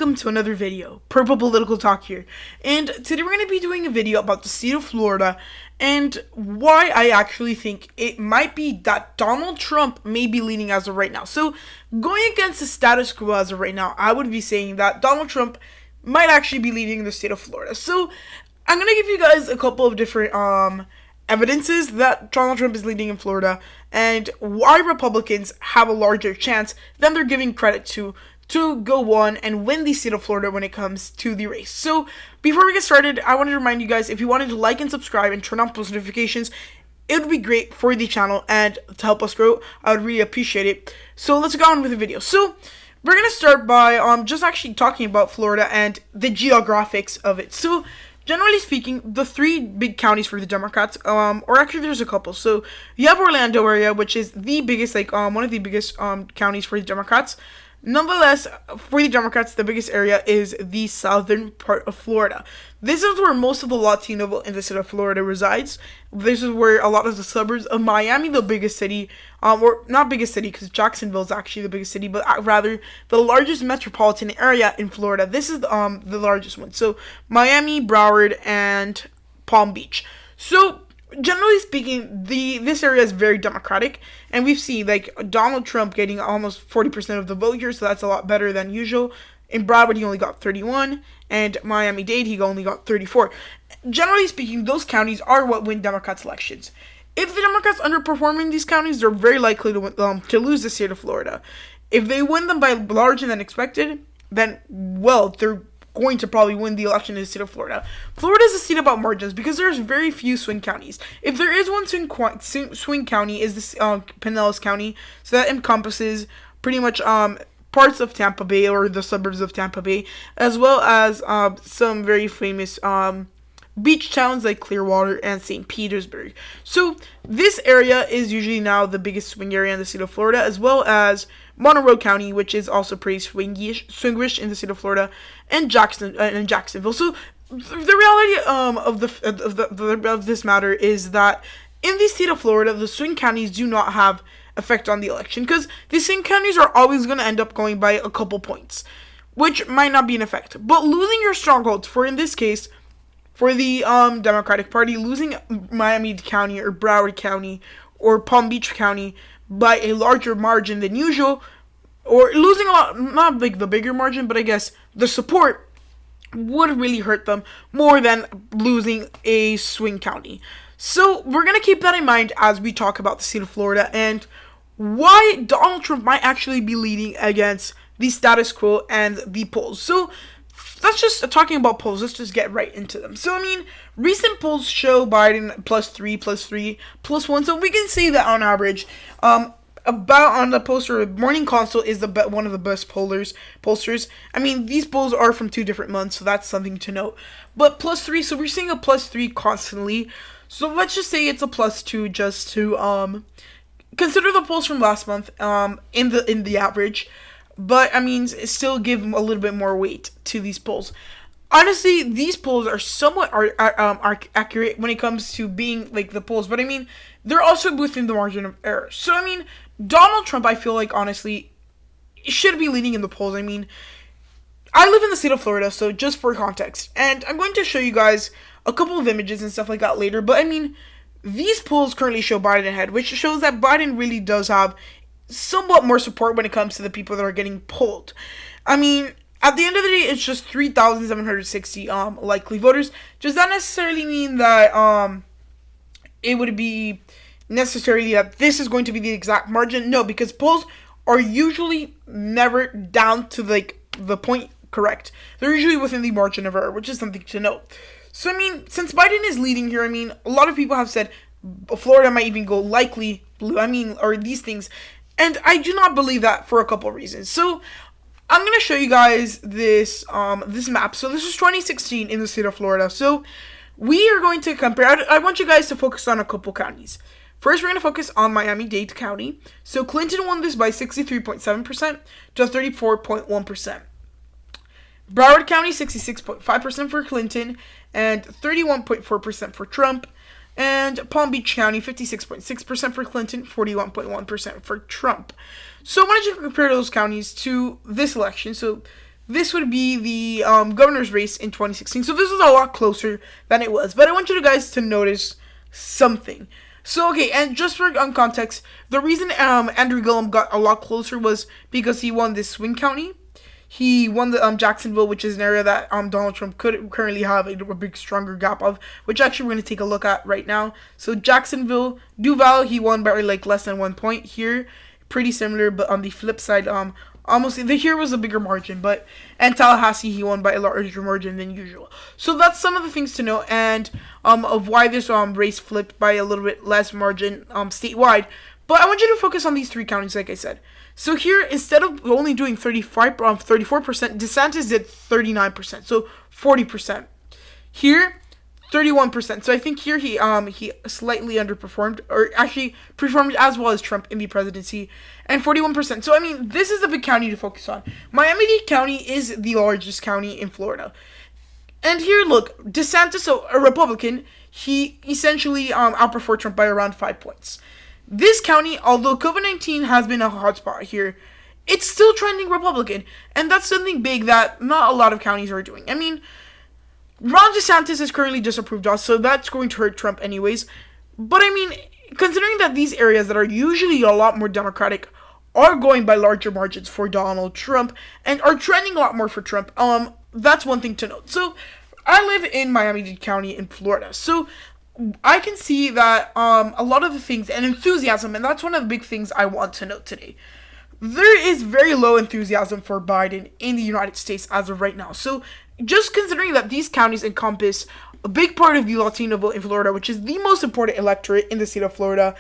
welcome to another video. Purple Political Talk here. And today we're going to be doing a video about the state of Florida and why I actually think it might be that Donald Trump may be leading as of right now. So, going against the status quo as of right now, I would be saying that Donald Trump might actually be leading the state of Florida. So, I'm going to give you guys a couple of different evidences that Donald Trump is leading in Florida and why Republicans have a larger chance than they're giving credit to go on and win the state of Florida when it comes to the race. So, before we get started, I wanted to remind you guys, if you wanted to like and subscribe and turn on post notifications, it would be great for the channel and to help us grow. I would really appreciate it. So, let's go on with the video. So, we're going to start by just actually talking about Florida and the geographics of it. So, generally speaking, the three big counties for the Democrats, or actually there's a couple. So, you have Orlando area, which is the biggest, one of the biggest counties for the Democrats. Nonetheless, for the Democrats, the biggest area is the southern part of Florida. This is where most of the Latino vote in the state of Florida resides. This is where a lot of the suburbs of Miami, the biggest city, or not biggest city because Jacksonville is actually the biggest city, but rather the largest metropolitan area in Florida. This is the largest one. So Miami, Broward, and Palm Beach. So generally speaking, this area is very Democratic, and we've seen Donald Trump getting almost 40% of the vote here, so that's a lot better than usual. In Broward, he only got 31, and Miami-Dade, he only got 34. Generally speaking, those counties are what win Democrats' elections. If the Democrats underperform in these counties, they're very likely to lose the state of Florida. If they win them by larger than expected, then, well, they're going to probably win the election in the state of Florida. Florida is a state about margins because there's very few swing counties. If there is one swing county, is this Pinellas County, so that encompasses pretty much parts of Tampa Bay or the suburbs of Tampa Bay, as well as some very famous beach towns like Clearwater and St. Petersburg. So this area is usually now the biggest swing area in the state of Florida, as well as Monroe County, which is also pretty swingish in the state of Florida, and Jacksonville. So the reality of this matter is that in the state of Florida, the swing counties do not have effect on the election because the swing counties are always going to end up going by a couple points, which might not be an effect. But losing your strongholds, for in this case, for the Democratic Party, losing Miami County or Broward County or Palm Beach County by a larger margin than usual, or losing a lot, not like the bigger margin, but I guess the support would really hurt them more than losing a swing county. So we're going to keep that in mind as we talk about the state of Florida and why Donald Trump might actually be leading against the status quo and the polls. So that's just talking about polls. Let's just get right into them. So, recent polls show Biden +3, +3, +1. So we can say that on average, about on the poster, Morning Consult is one of the best pollsters. These polls are from 2 different months, so that's something to note. But +3, so we're seeing a +3 constantly. So let's just say it's a +2 just to consider the polls from last month in the average. But, still give a little bit more weight to these polls. Honestly, these polls are somewhat accurate when it comes to being, the polls. But, they're also within the margin of error. So, Donald Trump, I feel like, honestly, should be leading in the polls. I live in the state of Florida, so just for context. And I'm going to show you guys a couple of images and stuff like that later. But, these polls currently show Biden ahead, which shows that Biden really does have somewhat more support when it comes to the people that are getting polled. At the end of the day, it's just 3,760 likely voters. Does that necessarily mean that it would be necessarily that this is going to be the exact margin? No, because polls are usually never down to the point correct. They're usually within the margin of error, which is something to note. So since Biden is leading here, a lot of people have said Florida might even go likely blue. Or these things. And I do not believe that for a couple of reasons. So I'm going to show you guys this map. So this is 2016 in the state of Florida. So we are going to compare. I want you guys to focus on a couple counties. First, we're going to focus on Miami-Dade County. So Clinton won this by 63.7% to 34.1%. Broward County, 66.5% for Clinton and 31.4% for Trump. And Palm Beach County, 56.6% for Clinton, 41.1% for Trump. So I wanted you to compare those counties to this election. So this would be the governor's race in 2016. So this is a lot closer than it was. But I want you guys to notice something. So, okay, and just for context, the reason Andrew Gillum got a lot closer was because he won this swing county. He won the Jacksonville, which is an area that Donald Trump could currently have a big, stronger gap of, which actually we're going to take a look at right now. So Jacksonville, Duval, he won by like less than 1 point. Here, pretty similar, but on the flip side, almost here was a bigger margin, and Tallahassee, he won by a larger margin than usual. So that's some of the things to know, and of why this race flipped by a little bit less margin statewide. But I want you to focus on these 3 counties, like I said. So here, instead of only doing 34%, DeSantis did 39%, so 40%. Here, 31%. So I think here he slightly underperformed, or actually performed as well as Trump in the presidency, and 41%. So I mean, this is a big county to focus on. Miami-Dade County is the largest county in Florida. And here, look, DeSantis, so a Republican, he essentially outperformed Trump by around 5 points. This county, although COVID-19 has been a hotspot here, it's still trending Republican. And that's something big that not a lot of counties are doing. I mean, Ron DeSantis is currently disapproved of, so that's going to hurt Trump anyways. But I mean, considering that these areas that are usually a lot more Democratic are going by larger margins for Donald Trump and are trending a lot more for Trump, that's one thing to note. So, I live in Miami-Dade County in Florida. So, I can see that a lot of the things, and enthusiasm, and that's one of the big things I want to note today. There is very low enthusiasm for Biden in the United States as of right now. So, just considering that these counties encompass a big part of the Latino vote in Florida, which is the most important electorate in the state of Florida,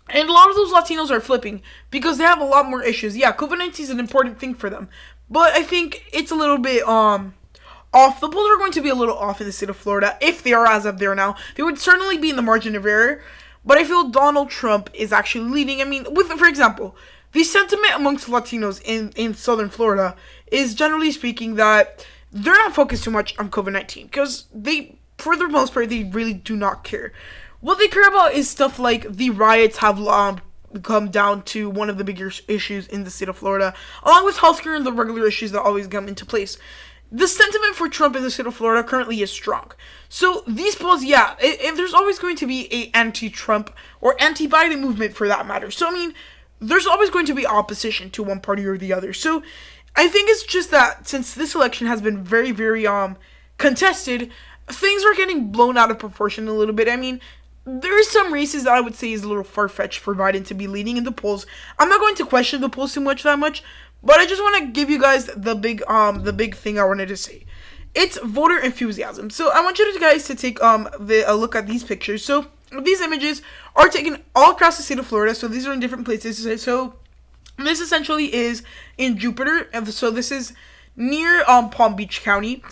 and a lot of those Latinos are flipping because they have a lot more issues. Yeah, COVID-19 is an important thing for them, but I think it's a little bit off. The polls are going to be a little off in the state of Florida, if they are as of there now. They would certainly be in the margin of error, but I feel Donald Trump is actually leading. I mean, for example, the sentiment amongst Latinos in southern Florida is generally speaking that they're not focused too much on COVID-19, because they, for the most part, they really do not care. What they care about is stuff like the riots have come down to one of the bigger issues in the state of Florida, along with healthcare and the regular issues that always come into place. The sentiment for Trump in the state of Florida currently is strong. So these polls, yeah, there's always going to be a anti-Trump or anti-Biden movement for that matter. So I mean, there's always going to be opposition to one party or the other. So I think it's just that since this election has been very, very contested, things are getting blown out of proportion a little bit. I mean, there are some races that I would say is a little far-fetched for Biden to be leading in the polls. I'm not going to question the polls too much, but I just want to give you guys the big thing I wanted to say. It's voter enthusiasm. So I want you guys to take a look at these pictures. So these images are taken all across the state of Florida. So these are in different places. So this essentially is in Jupiter. So this is near Palm Beach County.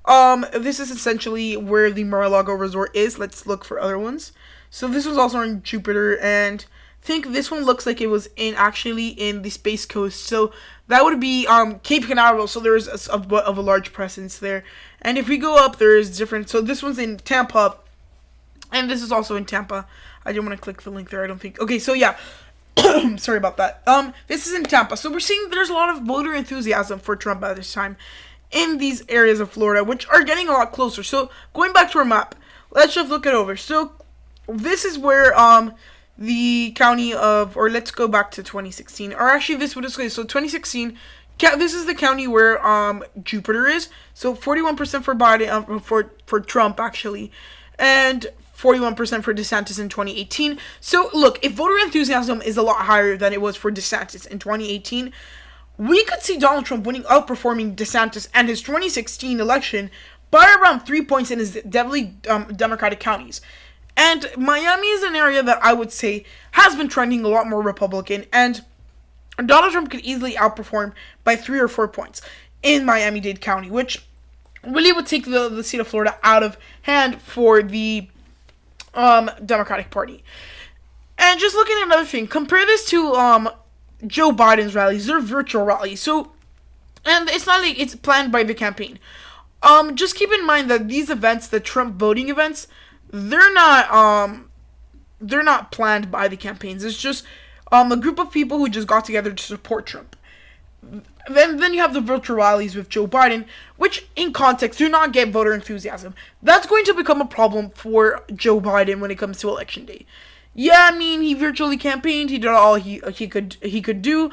This is essentially where the Mar-a-Lago Resort is. Let's look for other ones. So this was also in Jupiter, and I think this one looks like it was actually in the Space Coast. So that would be Cape Canaveral. So there is a large presence there. And if we go up, there is different. So this one's in Tampa, and this is also in Tampa. I didn't want to click the link there, I don't think. Okay, so yeah. Sorry about that. This is in Tampa. So we're seeing there's a lot of voter enthusiasm for Trump at this time in these areas of Florida, which are getting a lot closer. So going back to our map, let's just look it over. So this is where the county of, or let's go back to 2016, or actually this would say, so 2016, this is the county where Jupiter is. So 41% for Biden, for Trump actually, and 41% for DeSantis in 2018. So look, if voter enthusiasm is a lot higher than it was for DeSantis in 2018, we could see Donald Trump outperforming DeSantis and his 2016 election by around 3 points in his deadly Democratic counties. And Miami is an area that I would say has been trending a lot more Republican, and Donald Trump could easily outperform by 3 or 4 points in Miami-Dade County, which really would take the state of Florida out of hand for the Democratic Party. And just looking at another thing, compare this to Joe Biden's rallies. They're virtual rallies. So, and it's not like it's planned by the campaign. Just keep in mind that these events, the Trump voting events, they're not planned by the campaigns. It's just a group of people who just got together to support Trump. Then you have the virtual rallies with Joe Biden, which in context do not get voter enthusiasm. That's going to become a problem for Joe Biden when it comes to election day. Yeah, I mean, he virtually campaigned, he did all he could do,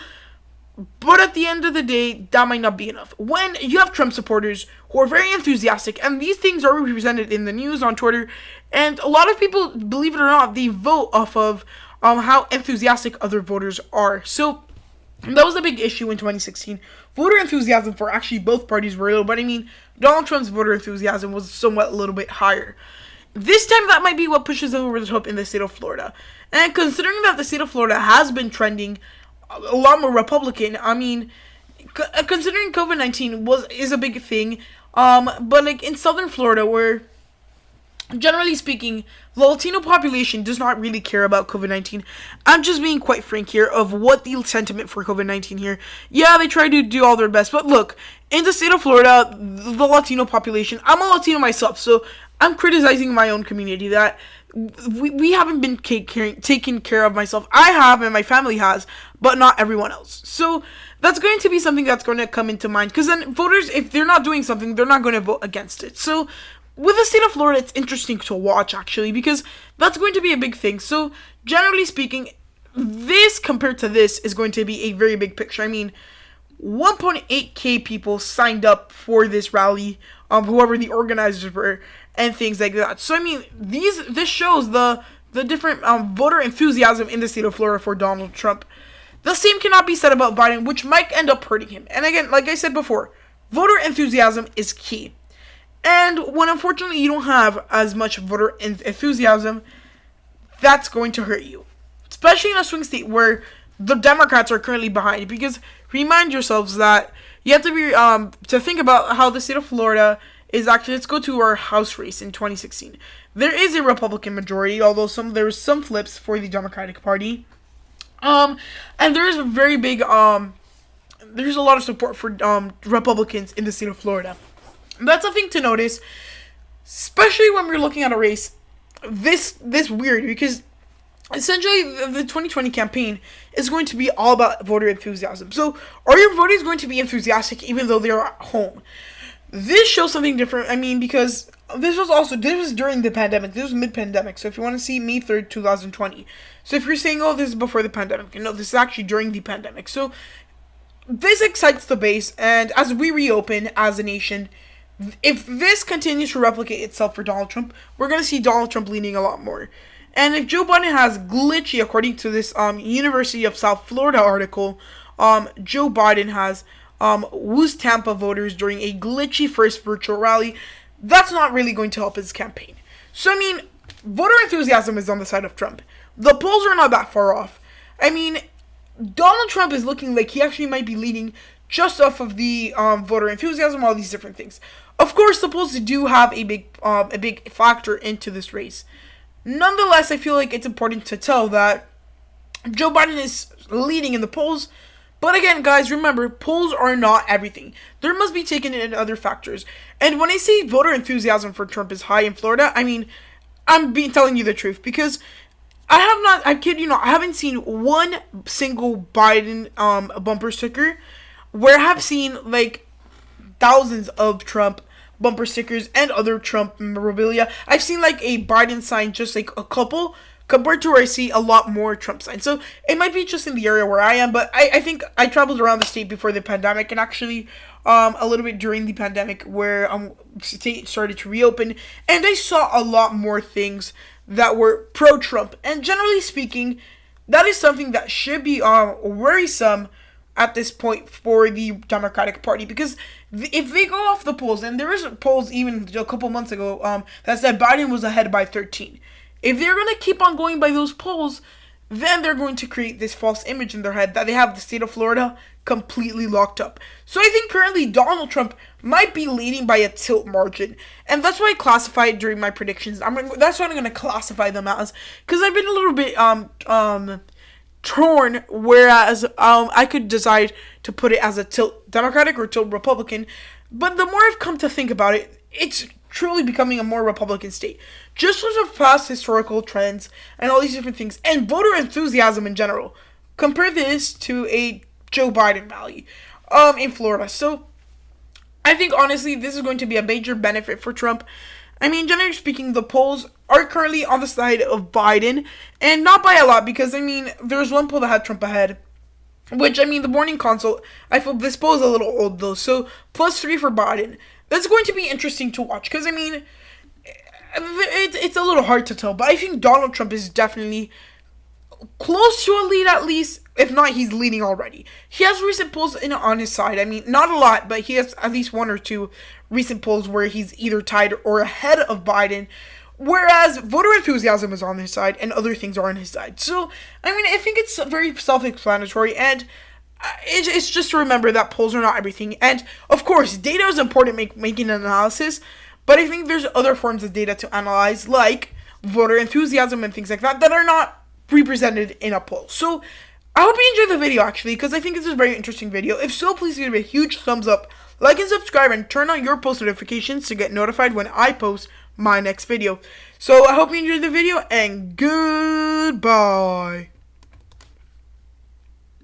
but at the end of the day, that might not be enough. When you have Trump supporters who are very enthusiastic, and these things are represented in the news, on Twitter, and a lot of people, believe it or not, they vote off of how enthusiastic other voters are. So that was a big issue in 2016. Voter enthusiasm for actually both parties were low, but I mean, Donald Trump's voter enthusiasm was somewhat a little bit higher. This time, that might be what pushes them over the top in the state of Florida. And considering that the state of Florida has been trending a lot more Republican, I mean, considering COVID-19 is a big thing, but like in southern Florida, where generally speaking, the Latino population does not really care about COVID-19. I'm just being quite frank here of what the sentiment for COVID-19 here. Yeah, they try to do all their best, but look, in the state of Florida, the Latino population, I'm a Latino myself, so I'm criticizing my own community that we haven't been taken care of myself. I have, and my family has, but not everyone else. So that's going to be something that's going to come into mind, because then voters, if they're not doing something, they're not going to vote against it. So with the state of Florida, it's interesting to watch, actually, because that's going to be a big thing. So generally speaking, this compared to this is going to be a very big picture. I mean, 1.8k people signed up for this rally, whoever the organizers were, and things like that. So I mean, this shows the different voter enthusiasm in the state of Florida for Donald Trump. The same cannot be said about Biden, which might end up hurting him. And again, like I said before, voter enthusiasm is key. And when unfortunately you don't have as much voter enthusiasm, that's going to hurt you. Especially in a swing state where the Democrats are currently behind. Because remind yourselves that you have to be to think about how the state of Florida is actually. Let's go to our House race in 2016. There is a Republican majority, although there was some flips for the Democratic Party. And there is a very big there's a lot of support for Republicans in the state of Florida. That's something to notice, especially when we're looking at a race this weird, because essentially the 2020 campaign is going to be all about voter enthusiasm. So are your voters going to be enthusiastic even though they're at home? This shows something different. I mean, because this was during the pandemic. This was mid-pandemic. So if you want to see May 3rd, 2020. So if you're saying, oh, this is before the pandemic, no, this is actually during the pandemic. So this excites the base, and as we reopen as a nation, if this continues to replicate itself for Donald Trump, we're going to see Donald Trump leaning a lot more. And if Joe Biden has glitchy, according to this University of South Florida article, Joe Biden has woos Tampa voters during a glitchy first virtual rally, that's not really going to help his campaign. So, I mean, voter enthusiasm is on the side of Trump. The polls are not that far off. I mean, Donald Trump is looking like he actually might be leading just off of the voter enthusiasm, all these different things. Of course, the polls do have a big factor into this race. Nonetheless, I feel like it's important to tell that Joe Biden is leading in the polls. But again, guys, remember, polls are not everything. There must be taken in other factors. And when I say voter enthusiasm for Trump is high in Florida, I mean, I'm telling you the truth. Because I kid you not, I haven't seen one single Biden bumper sticker where I have seen, like, thousands of Trump bumper stickers and other Trump memorabilia. I've seen, like, a Biden sign, just, like, a couple, compared to where I see a lot more Trump signs. So it might be just in the area where I am, but I think I traveled around the state before the pandemic, and actually a little bit during the pandemic where state started to reopen, and I saw a lot more things that were pro-Trump. And generally speaking, that is something that should be worrisome at this point for the Democratic Party, because if they go off the polls, and there was polls even a couple months ago that said Biden was ahead by 13. If they're going to keep on going by those polls, then they're going to create this false image in their head that they have the state of Florida completely locked up. So I think currently Donald Trump might be leading by a tilt margin. And that's why I classify it during my predictions. That's what I'm going to classify them as. Because I've been a little bit torn, whereas I could decide to put it as a tilt Democratic or tilt Republican. But the more I've come to think about it, it's truly becoming a more Republican state. Just because of past historical trends and all these different things, and voter enthusiasm in general. Compare this to a Joe Biden rally. in Florida. So I think honestly this is going to be a major benefit for Trump. I mean, generally speaking, the polls are currently on the side of Biden, and not by a lot, because I mean, there's one poll that had Trump ahead, which, I mean, the morning consult, I feel this poll is a little old though, so +3 for Biden. That's going to be interesting to watch, because I mean, it's a little hard to tell, but I think Donald Trump is definitely close to a lead at least. If not, he's leading already. He has recent polls on his side. I mean, not a lot, but he has at least one or two recent polls where he's either tied or ahead of Biden. Whereas voter enthusiasm is on his side and other things are on his side. So, I mean, I think it's very self-explanatory, and it's just to remember that polls are not everything. And, of course, data is important making an analysis, but I think there's other forms of data to analyze, like voter enthusiasm and things like that, that are not represented in a poll. So, I hope you enjoyed the video, actually, because I think this is a very interesting video. If so, please give it a huge thumbs up, like and subscribe, and turn on your post notifications to get notified when I post my next video. So, I hope you enjoyed the video, and goodbye.